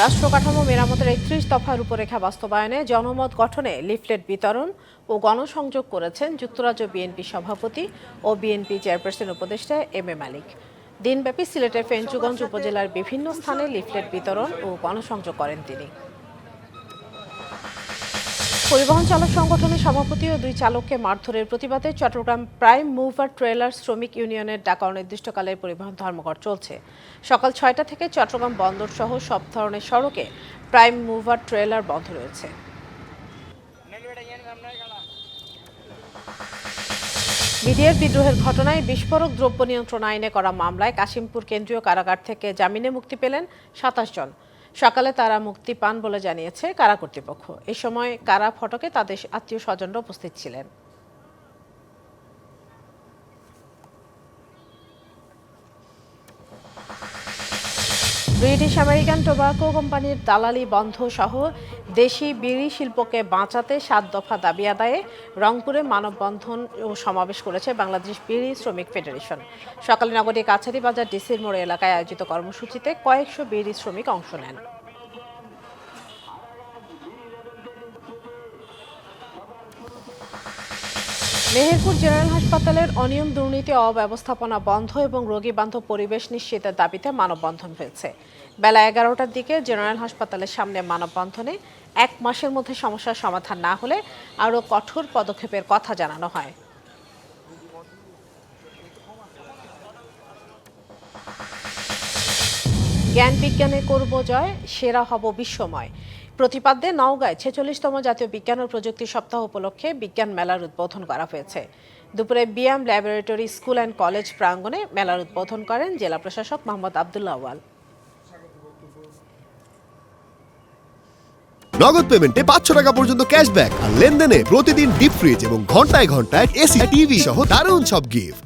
রাষ্ট্র কাঠামো মেরামতের ৩১ দফা রূপরেখা বাস্তবায়নে জনমত গঠনে লিফলেট বিতরণ ও গণসংযোগ করেছেন যুক্তরাজ্য বিএনপি সভাপতি ও বিএনপি চেয়ারপারসন উপদেষ্টা এম এ মালিক। দিনব্যাপী সিলেটের ফেঞ্চুগঞ্জ উপজেলার বিভিন্ন স্থানে লিফলেট বিতরণ ও গণসংযোগ করেন তিনি। পরিবহন চালক সংগঠনের সভাপতি ও 2 চালককে মারধরের প্রতিবাদে চট্টগ্রাম প্রাইম মুভার ট্রেলার শ্রমিক ইউনিয়নের ডাকা অনির্দিষ্টকালের পরিবহন ধর্মঘট চলছে। সকাল 6টা থেকে চট্টগ্রাম বন্দর সহ সব ধরনের সড়কে প্রাইম মুভার ট্রেলার বন্ধ রয়েছে। বিডিআর বিদ্রোহের ঘটনায় বিস্ফোরক দ্রব্য নিয়ন্ত্রণ আইনে করা মামলায় কাশিমপুর কেন্দ্রীয় কারাগার থেকে জামিনে মুক্তি পেলেন 27 জন। সকালে তারা মুক্তি পান বলে জানিয়েছে কারা কর্তৃপক্ষ। এ সময় কারা ফটকে তাদের আত্মীয় স্বজনরা উপস্থিত ছিলেন। ব্রিটিশ আমেরিকান টোবাকো কোম্পানির দালালি বন্ধ সহ দেশি বিড়ি শিল্পকে বাঁচাতে 7 দফা দাবি আদায়ে রংপুরে মানববন্ধন ও সমাবেশ করেছে বাংলাদেশ বিড়ি শ্রমিক ফেডারেশন। সকালে নগরীর কাছারি বাজার ডিসির মোড় এলাকায় আয়োজিত কর্মসূচিতে কয়েকশো বিড়ি শ্রমিক অংশ নেন। মেহেরপুর জেনারেল হাসপাতালের অনিয়ম দুর্নীতি অব্যবস্থাপনা বন্ধ এবং রোগী বান্ধব পরিবেশ নিশ্চিতের দাবিতে মানববন্ধন হয়েছে। বেলা 11টার দিকে জেনারেল হাসপাতালের সামনে মানববন্ধনে 1 মাসের মধ্যে সমস্যার সমাধান না হলে আরও কঠোর পদক্ষেপের কথা জানানো হয়। জ্ঞান বিজ্ঞানে করব জয়, সেরা হব বিশ্বময় প্রতিপাদ্যে নওগাঁয় 46তম জাতীয় বিজ্ঞান ও প্রযুক্তি সপ্তাহ উপলক্ষে বিজ্ঞান মেলার উদ্বোধন করা হয়েছে। দুপুরে BM laboratory school and college প্রাঙ্গণে মেলার উদ্বোধন করেন জেলা প্রশাসক মোহাম্মদ আবদুল্লাহ আওয়াল। নগদ পেমেন্টে 500 টাকা পর্যন্ত ক্যাশব্যাক আর লেনদেনে প্রতিদিন ডিপ ফ্রিজ এবং ঘন্টায় ঘন্টায় এসি টিভি সহ দারুণ সব গিফট।